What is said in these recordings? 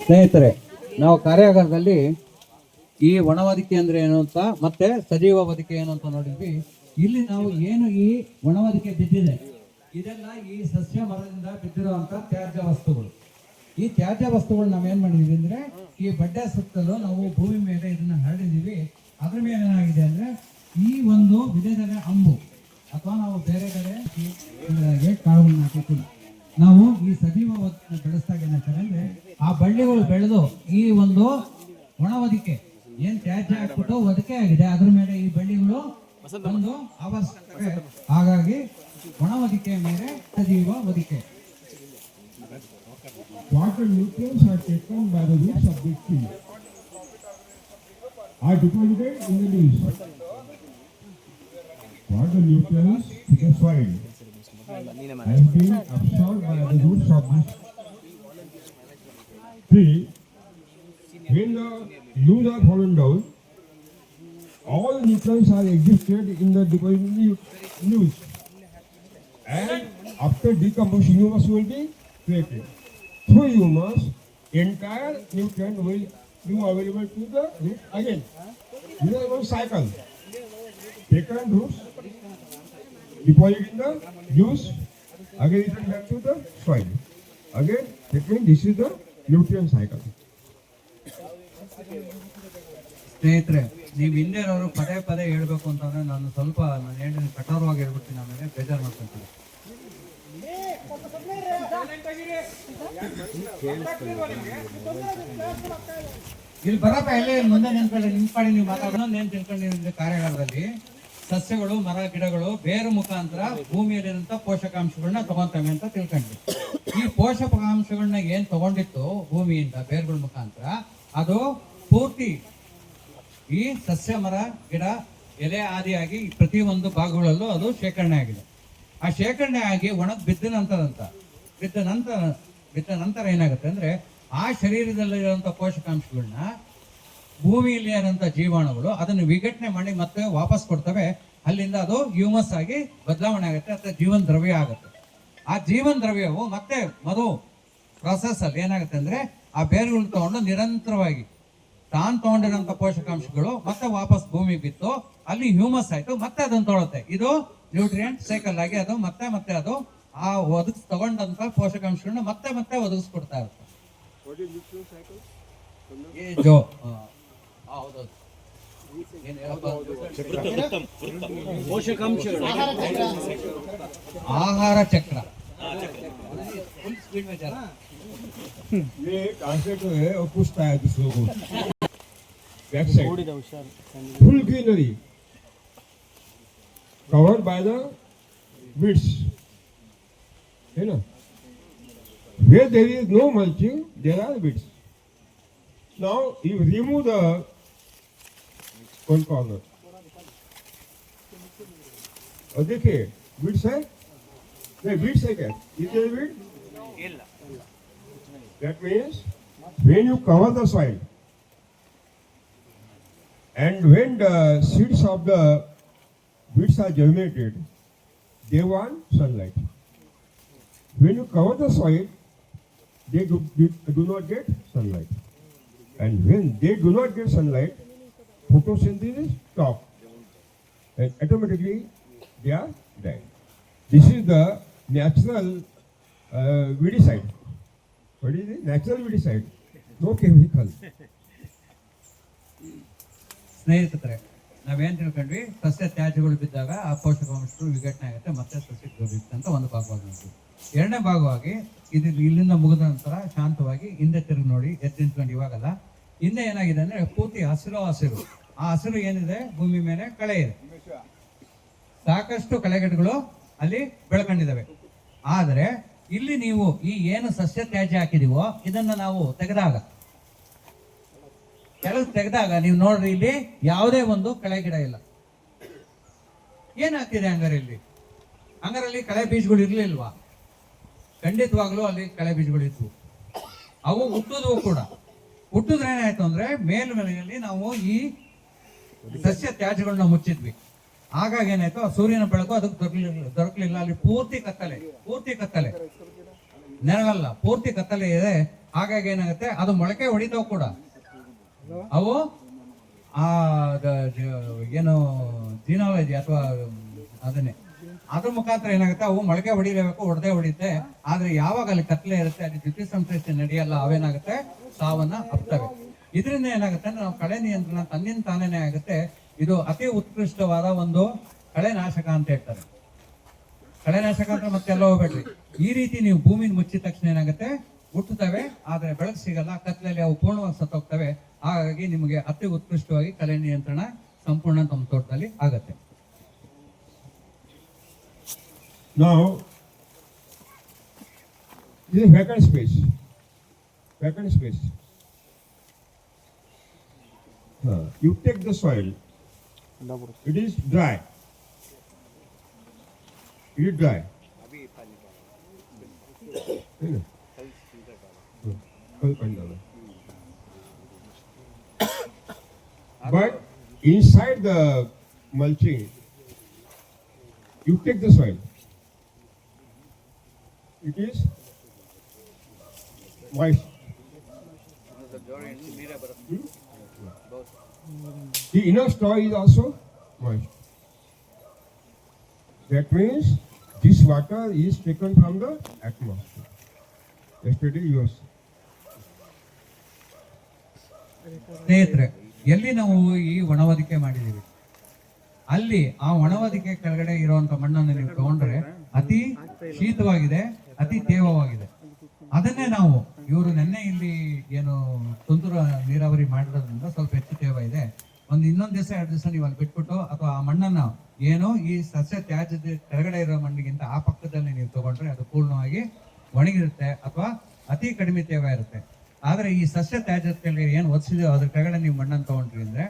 ಸ್ನೇಹಿತರೆ, ನಾವು ಕಾರ್ಯಾಗಾರದಲ್ಲಿ ಈ ಒಣ ಹೊದಿಕೆ ಅಂದ್ರೆ ಏನು ಅಂತ ಮತ್ತೆ ಸಜೀವ ಹೊದಿಕೆ ಏನು ಅಂತ ನೋಡಿದ್ವಿ. ಇಲ್ಲಿ ನಾವು ಏನು ಈ ಒಣ ಹೊದಿಕೆ ಬಿದ್ದಿದೆ, ಇದೆಲ್ಲ ಈ ಸಸ್ಯ ಮರದಿಂದ ಬಿದ್ದಿರುವಂತ ತ್ಯಾಜ್ಯ ವಸ್ತುಗಳು. ಈ ತ್ಯಾಜ್ಯ ವಸ್ತುಗಳು ನಾವೇನ್ ಮಾಡಿದೀವಿ ಅಂದ್ರೆ ಈ ಬಡ್ಡೆ ಸುತ್ತಲೂ ನಾವು ಭೂಮಿ ಮೇಲೆ ಇದನ್ನ ಹರಡಿದೀವಿ. ಅದ್ರ ಮೇಲೆ ಏನಾಗಿದೆ ಅಂದ್ರೆ ಈ ಒಂದು ವಿಧೇಯದ ಅಂಬು ಅಥವಾ ನಾವು ಬೇರೆ ಕಡೆ ಕಾಳುಗಳನ್ನ ಹಾಕಿ ನಾವು ಈ ಸಜೀವ ಬೆಳೆಸಿದಾಗ ಏನಾಗ್ತದೆ ಅಂದ್ರೆ ಆ ಬಳ್ಳಿಗಳು ಬೆಳೆದು ಈ ಒಂದು ಒಣ ಹೊದಿಕೆ ಏನ್ ತ್ಯಾಜ್ಯ ಹಾಕ್ಬಿಟ್ಟು ಹೊದಿಕೆ ಆಗಿದೆ ಅದ್ರ ಮೇಲೆ ಈ ಬಳ್ಳಿಗಳು ಒಂದು ಆವರಿಸ್ತವೆ. ಹಾಗಾಗಿ ಒಣ ಹೊದಿಕೆಯ ಮೇಲೆ ಸಜೀವ ಹೊದಿಕೆ. Water nutrients are taken by the roots of the tree, are deposited in the leaves. Water nutrients to the soil has been absorbed by the roots of this tree. When the leaves are fallen down, all nutrients are existed in the deposited leaves, and after decomposition, humus will be created. Through humus, entire nutrient will be available to the root again. This is one cycle. Taken roots, deposited in the leaves, again return back to the soil. Again, that means this is the nutrient cycle. ಸ್ನೇಹಿತರೆ, ನೀವು ಹಿಂದಿನವರು ಪದೇ ಪದೇ ಹೇಳ್ಬೇಕು ಅಂತಂದ್ರೆ ನಾನು ಸ್ವಲ್ಪ ನಾನು ಕಠೋರವಾಗಿ ಹೇಳ್ಬಿಡ್ತೀನಿ, ಆಮೇಲೆ ಬೇಜಾರು ಮಾಡ್ಕೊಂತೀನಿ. ಇಲ್ಲಿ ಬರಪ್ಪ ಎಲ್ಲೇ ಮುಂದೆ ನಿಂತ್ಕೊಳ್ಳಿ, ನಿಂತ್ಕೊಳ್ಳಿ. ನೀವು ಮಾತಾಡೋಣ ಏನ್ ತಿಳ್ಕೊಂಡಿದ್ರೆ ಕಾರ್ಯಾಗಾರದಲ್ಲಿ ಸಸ್ಯಗಳು ಮರ ಗಿಡಗಳು ಬೇರು ಮುಖಾಂತರ ಭೂಮಿಯಲ್ಲಿರುವಂತ ಪೋಷಕಾಂಶಗಳನ್ನ ತಗೊಂತವೆ ಅಂತ ತಿಳ್ಕೊಂಡ್ವಿ. ಈ ಪೋಷಕಾಂಶಗಳನ್ನ ಏನ್ ತಗೊಂಡಿತ್ತು ಭೂಮಿಯಿಂದ ಬೇರುಗಳ ಮುಖಾಂತರ ಅದು ಪೂರ್ತಿ ಈ ಸಸ್ಯ ಮರ ಗಿಡ ಎಲೆ ಆದಿಯಾಗಿ ಪ್ರತಿಯೊಂದು ಭಾಗಗಳಲ್ಲೂ ಅದು ಶೇಖರಣೆ ಆಗಿದೆ. ಆ ಶೇಖರಣೆ ಆಗಿ ಒಣಗ್ ಬಿದ್ದ ನಂತರ ಏನಾಗುತ್ತೆ ಅಂದ್ರೆ ಆ ಶರೀರದಲ್ಲಿರುವಂತ ಪೋಷಕಾಂಶಗಳನ್ನ ಭೂಮಿಯಲ್ಲಿ ಇರುವಂತ ಜೀವಾಣುಗಳು ಅದನ್ನು ವಿಘಟನೆ ಮಾಡಿ ಮತ್ತೆ ವಾಪಸ್ ಕೊಡ್ತವೆ. ಅಲ್ಲಿಂದ ಅದು ಹ್ಯೂಮಸ್ ಆಗಿ ಬದಲಾವಣೆ ಆಗುತ್ತೆ ಅಥವಾ ಜೀವನ ದ್ರವ್ಯ ಆಗುತ್ತೆ. ಆ ಜೀವನ ದ್ರವ್ಯವು ಮತ್ತೆ ಮರು ಪ್ರೊಸೆಸ್ ಅಲ್ಲಿ ಏನಾಗುತ್ತೆ ಅಂದ್ರೆ ಆ ಬೇರುಗಳು ತಗೊಂಡು ನಿರಂತರವಾಗಿ ತಾನು ತಗೊಂಡಿರೋಂಥ ಪೋಷಕಾಂಶಗಳು ಮತ್ತೆ ವಾಪಸ್ ಭೂಮಿ ಬಿತ್ತು, ಅಲ್ಲಿ ಹ್ಯೂಮಸ್ ಆಯ್ತು, ಮತ್ತೆ ಅದನ್ನ ತೊಗೊಳುತ್ತೆ. ಇದು ನ್ಯೂಟ್ರಿಯೆಂಟ್ ಸೈಕಲ್ ಆಗಿ ಅದು ಮತ್ತೆ ಅದು ಆ ತಗೊಂಡಂತ ಪೋಷಕಾಂಶಗಳನ್ನ ಮತ್ತೆ ಒದಗಿಸ್ಕೊಡ್ತಾ ಇರುತ್ತೆ. ಆಹಾರ ಚಕ್ರ. ये ट्रांसलेट है और पूछता है दूसरों को. Back side full greenery covered by the weeds, है ना. Where there is no mulching, there are weeds. Now you remove the one corner. और देखिए weeds है, नहीं weeds है क्या? Is there weed? That means when you cover the soil and when the seeds of the weeds are germinated, they want sunlight. When you cover the soil, they do not get sunlight. And when they do not get sunlight, photosynthesis stops. And automatically they are dead. This is the natural weedicide. What is it? Natural weedicide. No chemical. ಸ್ನೇಹಿತರೆ, ನಾವೇನ್ ತಿಳ್ಕೊಂಡ್ವಿ, ಸಸ್ಯ ತ್ಯಾಜ್ಯಗಳು ಬಿದ್ದಾಗ ಆ ಪೋಷಕಾಂಶಗಳು ವಿಘಟನೆ ಆಗುತ್ತೆ, ಮತ್ತೆ ಸಸ್ಯಕ್ಕೆ ದೊರೆಯುತ್ತೆ ಅಂತ ಒಂದು ಭಾಗವಾಗಿ ನೋಡ್ತೀವಿ. ಎರಡನೇ ಭಾಗವಾಗಿ ಇದು ಇಲ್ಲಿಂದ ಮುಗಿದ ನಂತರ ಶಾಂತವಾಗಿ ಹಿಂದೆ ತಿರುಗಿ ನೋಡಿ ಎದ್ದು ನಿಂತ್ಕೊಂಡು ಇವಾಗಲ್ಲ, ಹಿಂದೆ ಏನಾಗಿದೆ ಅಂದ್ರೆ ಪೂರ್ತಿ ಹಸಿರು. ಆ ಹಸಿರು ಏನಿದೆ ಭೂಮಿ ಮೇಲೆ ಕಳೆ ಇದೆ, ಸಾಕಷ್ಟು ಕಳೆಗಟ್ಟುಗಳು ಅಲ್ಲಿ ಬೆಳ್ಕೊಂಡಿದ್ದಾವೆ. ಆದರೆ ಇಲ್ಲಿ ನೀವು ಈ ಏನು ಸಸ್ಯ ತ್ಯಾಜ್ಯ ಹಾಕಿದೀವೋ ಇದನ್ನ ನಾವು ತೆಗೆದಾಗ ನೀವು ನೋಡ್ರಿ, ಇಲ್ಲಿ ಯಾವುದೇ ಒಂದು ಕಳೆ ಗಿಡ ಇಲ್ಲ. ಏನ್ ಆಗ್ತಿದೆ ಹಂಗಾರಲ್ಲಿ ಕಳೆ ಬೀಜಗಳು ಇರ್ಲಿಲ್ವಾ? ಖಂಡಿತವಾಗ್ಲೂ ಅಲ್ಲಿ ಕಳೆ ಬೀಜಗಳು ಇದ್ವು, ಅವು ಹುಟ್ಟಿದ್ವು ಕೂಡ. ಹುಟ್ಟಿದ್ರೆ ಏನಾಯ್ತು ಅಂದ್ರೆ ಮೇಲ್ಮನೆಯಲ್ಲಿ ನಾವು ಈ ಸಸ್ಯ ತ್ಯಾಜ್ಯಗಳನ್ನ ಮುಚ್ಚಿದ್ವಿ. ಹಾಗಾಗಿ ಏನಾಯ್ತು, ಆ ಸೂರ್ಯನ ಬೆಳಕು ಅದಕ್ಕೆ ದೊರಕಲಿಲ್ಲ. ಅಲ್ಲಿ ಪೂರ್ತಿ ಕತ್ತಲೆ, ನೆರಳಲ್ಲ, ಪೂರ್ತಿ ಕತ್ತಲೆ ಇದೆ. ಹಾಗಾಗಿ ಏನಾಗುತ್ತೆ ಅದು ಮೊಳಕೆ ಹೊಡಿತಾವ್ ಕೂಡ ಅವು ಆ ಏನು ಜಿನಾಲಜಿ ಅಥವಾ ಅದನ್ನೇ ಅದ್ರ ಮುಖಾಂತರ ಏನಾಗುತ್ತೆ ಅವು ಮೊಳಕೆ ಹೊಡಿಲೇಬೇಕು, ಹೊಡೆದೇ ಹೊಡಿತೆ. ಆದ್ರೆ ಯಾವಾಗ ಅಲ್ಲಿ ಕತ್ಲೆ ಇರುತ್ತೆ ಅಲ್ಲಿ ದ್ಯುತಿ ಸಂಶ್ಲೇಷಣೆ ನಡೆಯಲ್ಲ, ಅವೇನಾಗುತ್ತೆ ಸಾವನ್ನ ಅಪ್ತವೆ. ಇದರಿಂದ ಏನಾಗುತ್ತೆ ಅಂದ್ರೆ ನಾವು ಕಳೆ ನಿಯಂತ್ರಣ ತನ್ನಿಂದ ತಾನೇನೆ ಆಗುತ್ತೆ. ಇದು ಅತಿ ಉತ್ಕೃಷ್ಟವಾದ ಒಂದು ಕಳೆನಾಶಕ ಅಂತ ಹೇಳ್ತಾರೆ. ಕಳೆನಾಶಕ ಅಂತ ಮತ್ತೆಲ್ಲ ಹೋಗ್ಬೇಡ್ರಿ. ಈ ರೀತಿ ನೀವು ಭೂಮಿನ ಮುಚ್ಚಿದ ತಕ್ಷಣ ಏನಾಗುತ್ತೆ ಹುಟ್ಟುತ್ತವೆ, ಆದ್ರೆ ಬೆಳಕು ಸಿಗಲ್ಲ, ಕತ್ಲಲ್ಲಿ ಅವು ಪೂರ್ಣವಾಗಿ ಸತ್ತೋಗ್ತವೆ. ಹಾಗಾಗಿ ನಿಮಗೆ ಅತಿ ಉತ್ಕೃಷ್ಟವಾಗಿ ಕಳೆ ನಿಯಂತ್ರಣ ಸಂಪೂರ್ಣ ತಮ್ಮ ತೋಟದಲ್ಲಿ ಆಗತ್ತೆ. Now, this is vacant space. Vacant space. You take the soil. It is dry. It is dry. But inside the mulching, you take the soil. It is moist. The inner straw is also moist. That means this water is taken from the atmosphere. Yesterday you was. ಸ್ನೇಹಿತರೆ, ಎಲ್ಲಿ ನಾವು ಈ ಒಣವದಿಕೆ ಮಾಡಿದೀವಿ ಅಲ್ಲಿ ಆ ಒಣವದಿಕೆ ಕೆಳಗಡೆ ಇರುವಂತ ಮಣ್ಣನ್ನು ನೀವು ತಗೊಂಡ್ರೆ ಅತಿ ಶೀತವಾಗಿದೆ, ಅತಿ ತೇವವಾಗಿದೆ. ಅದನ್ನೇ ನಾವು ಇವರು ನೆನ್ನೆ ಇಲ್ಲಿ ಏನು ತುಂತುರು ನೀರಾವರಿ ಮಾಡಿರೋದ್ರಿಂದ ಸ್ವಲ್ಪ ಹೆಚ್ಚು ತೇವ ಇದೆ. ಇನ್ನೊಂದು ದಿವಸ 2 ದಿವಸ ನೀವು ಅಲ್ಲಿ ಬಿಟ್ಬಿಟ್ಟು ಅಥವಾ ಆ ಮಣ್ಣನ್ನ ಏನು ಈ ಸಸ್ಯ ತ್ಯಾಜ್ಯದ ಕೆಳಗಡೆ ಇರೋ ಮಣ್ಣಿಗಿಂತ ಆ ಪಕ್ಕದಲ್ಲಿ ನೀವು ತಗೊಂಡ್ರೆ ಅದು ಪೂರ್ಣವಾಗಿ ಒಣಗಿರುತ್ತೆ ಅಥವಾ ಅತಿ ಕಡಿಮೆ ತೇವ ಇರುತ್ತೆ. ಆದ್ರೆ ಈ ಸಸ್ಯ ತ್ಯಾಜ್ಯದ ಕೆಳಗೆ ಏನು ಒದಿಸಿದೆಯೋ ಅದ್ರ ಕೆಳಗಡೆ ನೀವು ಮಣ್ಣನ್ನು ತಗೊಂಡ್ರಿ ಅಂದ್ರೆ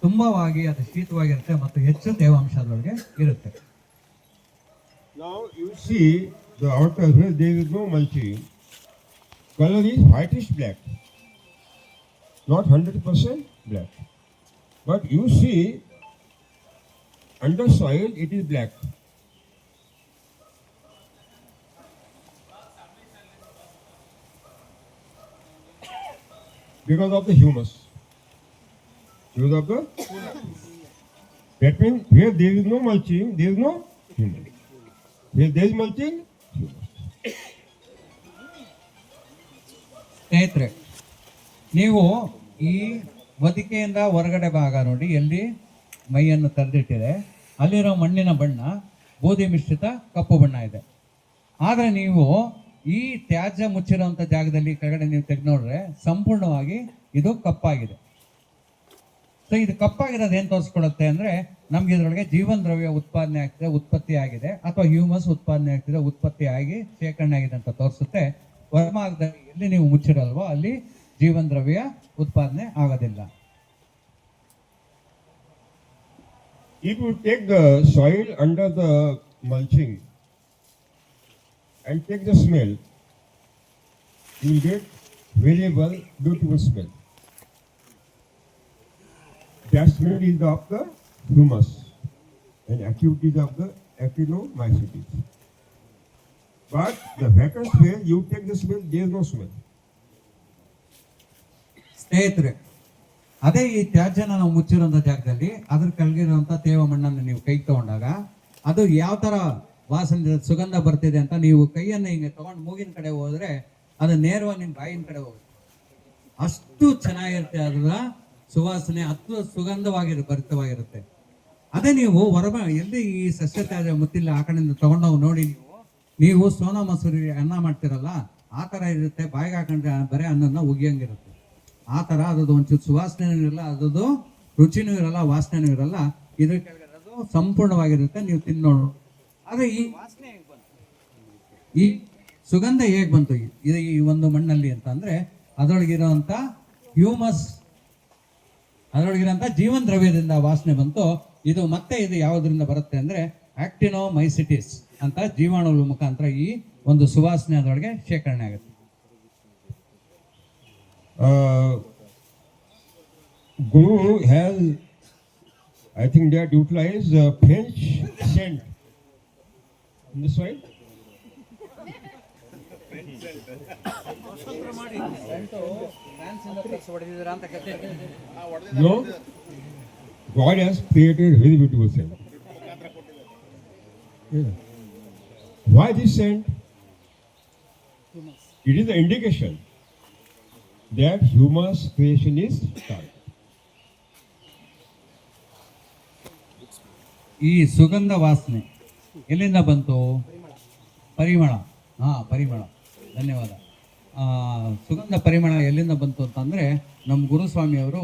ತುಂಬವಾಗಿ ಅದು ಶೀತವಾಗಿರುತ್ತೆ ಮತ್ತು ಹೆಚ್ಚು ತೇವಾಂಶ ಅದರೊಳಗೆ ಇರುತ್ತೆ. Now you see the outer where there is no mulching, color is whitish black, not 100% black. But you see under soil it is black. Because of the humus. Because of the that means where there is no mulching, there is no humus. Where there is mulching, humus. ಸ್ನೇಹಿತರೆ, ನೀವು ಈ ಹೊದಿಕೆಯಿಂದ ಹೊರಗಡೆ ಭಾಗ ನೋಡಿ ಎಲ್ಲಿ ಮೈಯನ್ನು ತೆರೆದಿಟ್ಟಿದೆ ಅಲ್ಲಿರೋ ಮಣ್ಣಿನ ಬಣ್ಣ ಬೂದಿ ಮಿಶ್ರಿತ ಕಪ್ಪು ಬಣ್ಣ ಇದೆ. ಆದ್ರೆ ನೀವು ಈ ತ್ಯಾಜ್ಯ ಮುಚ್ಚಿರುವಂತ ಜಾಗದಲ್ಲಿ ಕೆಳಗಡೆ ನೀವು ತೆಗೆದು ನೋಡ್ರೆ ಸಂಪೂರ್ಣವಾಗಿ ಇದು ಕಪ್ಪಾಗಿದೆ. ಸೊ ಇದು ಕಪ್ಪಾಗಿರೋದು ಏನ್ ತೋರಿಸ್ಕೊಳುತ್ತೆ ಅಂದ್ರೆ ನಮ್ಗೆ ಇದ್ರೊಳಗೆ ಜೀವನ ದ್ರವ್ಯ ಉತ್ಪಾದನೆ ಆಗ್ತಿದೆ, ಉತ್ಪತ್ತಿ ಆಗಿದೆ, ಅಥವಾ ಹ್ಯೂಮಸ್ ಉತ್ಪಾದನೆ ಆಗ್ತಿದೆ, ಉತ್ಪತ್ತಿ ಆಗಿ ಶೇಖರಣೆ ಆಗಿದೆ ಅಂತ ತೋರಿಸುತ್ತೆ. ವರ್ಮಾರ್ಗದಲ್ಲಿ ಎಲ್ಲಿ ನೀವು ಮುಚ್ಚಿರಲ್ವೋ ಅಲ್ಲಿ ಜೀವನ ದ್ರವ್ಯ ಉತ್ಪಾದನೆ ಆಗೋದಿಲ್ಲ. If you take the soil under the mulching and take the smell, you will get variable, beautiful smell. That smell is of the humus and activities of the actinomycetes. But the vacant space, you take the smell, there is no smell. ಸ್ನೇಹಿತರೆ, ಅದೇ ಈ ತ್ಯಾಜ್ಯನ ನಾವು ಮುಚ್ಚಿರುವಂತ ಜಾಗದಲ್ಲಿ ಅದ್ರ ಕೆಳಗಿರುವಂತ ತೇವ ಮಣ್ಣನ್ನು ನೀವು ಕೈಗೆ ತಗೊಂಡಾಗ ಅದು ಯಾವ ತರ ವಾಸನೆ ಸುಗಂಧ ಬರ್ತಿದೆ ಅಂತ ನೀವು ಕೈಯನ್ನು ಹಿಂಗೆ ತಗೊಂಡು ಮೂಗಿನ ಕಡೆ ಹೋದ್ರೆ ಅದು ನೇರವಾಗಿ ನಿಮ್ಮ ಬಾಯಿನ ಕಡೆ ಹೋಗುತ್ತೆ. ಅಷ್ಟು ಚೆನ್ನಾಗಿರುತ್ತೆ, ಅದರ ಸುವಾಸನೆ ಅಷ್ಟು ಭರಿತವಾಗಿರುತ್ತೆ. ಅದೇ ನೀವು ಎಲ್ಲಿ ಈ ಸಸ್ಯ ತ್ಯಾಜ್ಯ ಮುತ್ತಿಲ್ಲ ಆ ಕಡೆಯಿಂದ ತಗೊಂಡೋಗಿ ನೋಡಿ, ನೀವು ಸೋನಾ ಮಸೂರಿ ಅನ್ನ ಮಾಡ್ತಿರಲ್ಲ ಆ ತರ ಇರುತ್ತೆ. ಬಾಯಿಗೆ ಹಾಕೊಂಡ್ರೆ ಬರೀ ಅನ್ನನ ಉಗಿಯಂಗಿರುತ್ತೆ. ಆ ತರ ಅದದು ಒಂಚೂರು ಸುವಾಸನೆ ಇರಲ್ಲ, ಅದದು ರುಚಿನೂ ಇರಲ್ಲ, ವಾಸನೆನೂ ಇರಲ್ಲ. ಇದ್ರ ಕೆಳಗಡೆ ಅದು ಸಂಪೂರ್ಣವಾಗಿರುತ್ತೆ, ನೀವು ತಿನ್ನೋಣ. ಆದ್ರೆ ಈ ವಾಸನೆ ಹೇಗೆ ಬಂತು, ಈ ಸುಗಂಧ ಹೇಗೆ ಬಂತು ಇದು ಈ ಒಂದು ಮಣ್ಣಲ್ಲಿ ಅಂತ ಅಂದ್ರೆ ಅದರೊಳಗಿರುವಂತ ಹ್ಯೂಮಸ್, ಅದರೊಳಗಿರುವಂತ ಜೀವನ ದ್ರವ್ಯದಿಂದ ವಾಸನೆ ಬಂತು. ಇದು ಮತ್ತೆ ಇದು ಯಾವುದರಿಂದ ಬರುತ್ತೆ ಅಂದ್ರೆ ಆಕ್ಟಿನೋಮೈಸಿಟಿಸ್ ಅಂತ ಜೀವಾಣುಗಳ ಮುಖಾಂತರ ಈ ಒಂದು ಸುವಾಸನೆ ಅದರೊಳಗೆ ಶೇಖರಣೆ ಆಗುತ್ತೆ. Guru has, I think, that utilized French scent in the soil. No, God has created very beautiful scent. Yeah. Why this scent? It is the indication that humus creation is started. ಈ ಸುಗಂಧ ವಾಸನೆ ಎಲ್ಲಿಂದ ಬಂತು? ಪರಿಮಳ. ಪರಿಮಳ, ಧನ್ಯವಾದ. ಸುಗಂಧ ಪರಿಮಳ ಎಲ್ಲಿಂದ ಬಂತು ಅಂತಂದರೆ ನಮ್ಮ ಗುರುಸ್ವಾಮಿಯವರು